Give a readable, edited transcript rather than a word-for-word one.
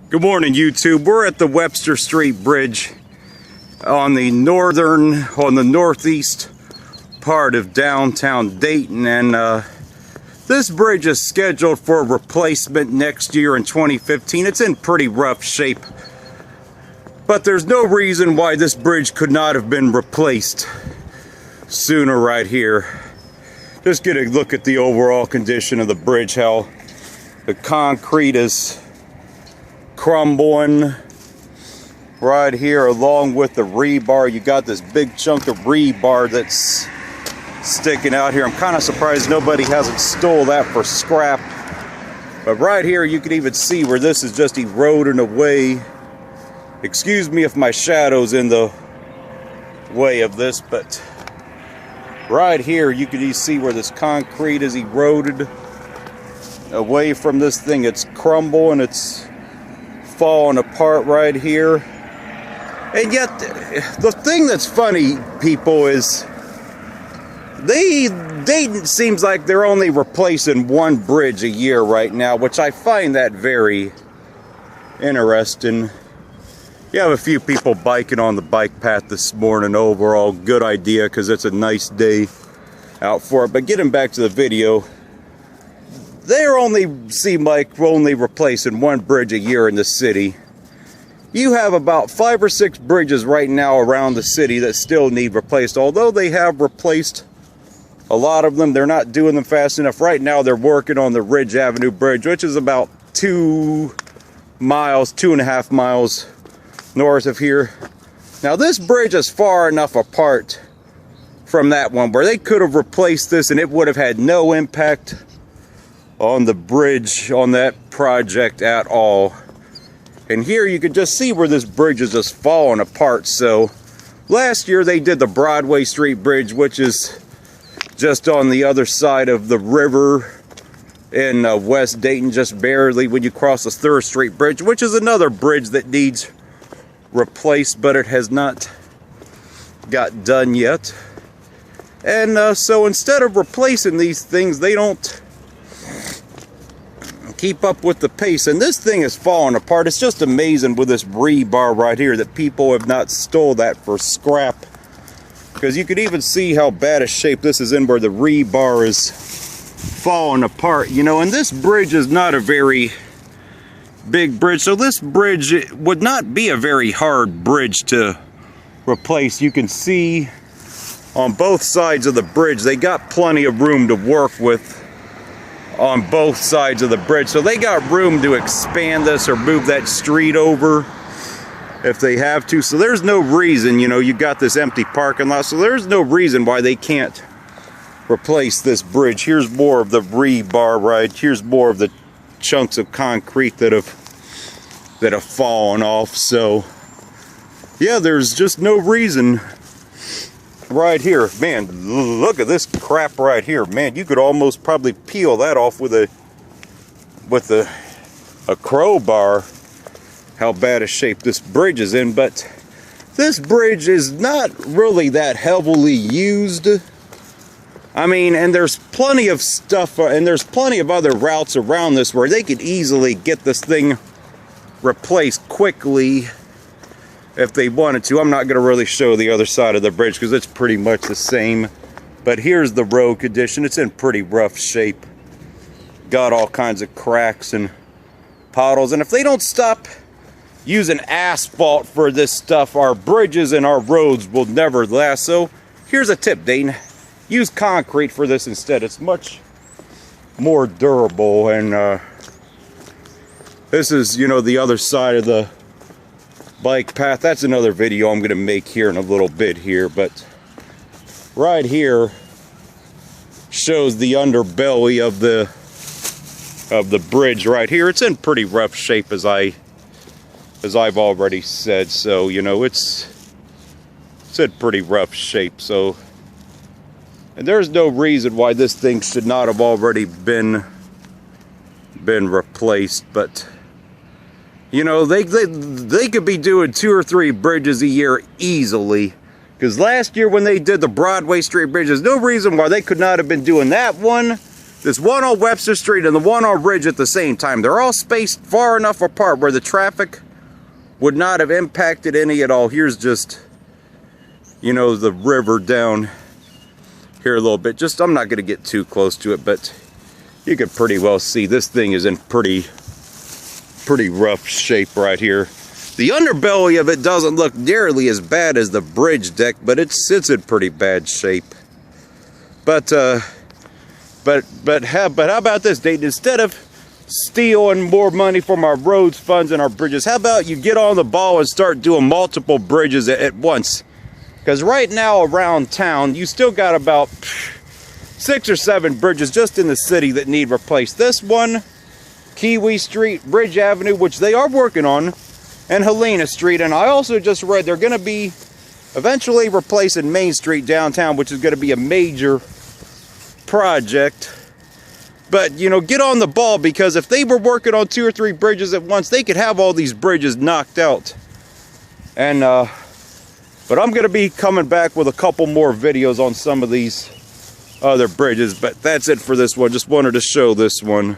Good morning, YouTube. We're at the Webster Street Bridge on the northeast part of downtown Dayton, and this bridge is scheduled for replacement next year in 2015. It's in pretty rough shape, but there's no reason why this bridge could not have been replaced sooner right here. Just get a look at the overall condition of the bridge, how the concrete is crumbling right here, along with the rebar. You got this big chunk of rebar that's sticking out here. I'm kind of surprised nobody hasn't stole that for scrap. But right here you can even see where this is just eroding away. Excuse me if my shadow's in the way of this, but right here you can see where this concrete is eroded away from this thing. It's crumbling, it's falling apart right here. And yet the thing that's funny, people, is Dayton seems like they're only replacing one bridge a year right now, which I find that very interesting. You have a few people biking on the bike path this morning. Overall, good idea, because it's a nice day out for it. But getting back to the video, they're seem like only replacing one bridge a year in the city. You have about 5 or 6 bridges right now around the city that still need replaced. Although they have replaced a lot of them, they're not doing them fast enough. Right now they're working on the Ridge Avenue Bridge, which is about 2.5 miles north of here. Now this bridge is far enough apart from that one where they could have replaced this and it would have had no impact on the bridge on that project at all. And here you can just see where this bridge is just falling apart. So last year they did the Broadway Street Bridge, which is just on the other side of the river in West Dayton, just barely when you cross the 3rd Street Bridge, which is another bridge that needs replaced, but it has not got done yet. And so instead of replacing these things, they don't keep up with the pace, and this thing is falling apart. It's just amazing with this rebar right here that people have not stole that for scrap, because you could even see how bad a shape this is in where the rebar is falling apart, you know. And this bridge is not a very big bridge, so this bridge would not be a very hard bridge to replace. You can see on both sides of the bridge they got plenty of room to work with on both sides of the bridge, so they got room to expand this or move that street over if they have to. So there's no reason, you know, you got this empty parking lot, so there's no reason why they can't replace this bridge. Here's more of the rebar right here's more of the chunks of concrete that have fallen off. So yeah, there's just no reason right here. Man, look at this crap right here. Man, you could almost probably peel that off with a crowbar, how bad a shape this bridge is in. But this bridge is not really that heavily used. I mean, and there's plenty of stuff, and there's plenty of other routes around this where they could easily get this thing replaced quickly if they wanted to. I'm not going to really show the other side of the bridge because it's pretty much the same. But here's the road condition. It's in pretty rough shape. Got all kinds of cracks and puddles. And if they don't stop using asphalt for this stuff, our bridges and our roads will never last. So here's a tip, Dayton. Use concrete for this instead. It's much more durable. And this is, you know, the other side of the bike path. That's another video I'm going to make here in a little bit here, but right here shows the underbelly of the bridge right here. It's in pretty rough shape, as I've already said. So, you know, it's in pretty rough shape. So, and there's no reason why this thing should not have already been replaced. But you know, they could be doing 2 or 3 bridges a year easily. Because last year when they did the Broadway Street Bridge, there's no reason why they could not have been doing that one, This one on Webster Street and the one on Ridge at the same time. They're all spaced far enough apart where the traffic would not have impacted any at all. Here's just, you know, the river down here a little bit. Just, I'm not going to get too close to it, but you could pretty well see this thing is in pretty rough shape right here. The underbelly of it doesn't look nearly as bad as the bridge deck, but it sits in pretty bad shape. But how about this, Dayton? Instead of stealing more money from our roads funds and our bridges, how about you get on the ball and start doing multiple bridges at once? Because right now around town, you still got about 6 or 7 bridges just in the city that need replaced. This one, Kiwi Street, Bridge Avenue, which they are working on, and Helena Street. And I also just read they're going to be eventually replacing Main Street downtown, which is going to be a major project. But, you know, get on the ball, because if they were working on 2 or 3 bridges at once, they could have all these bridges knocked out. And, but I'm going to be coming back with a couple more videos on some of these other bridges. But that's it for this one. Just wanted to show this one.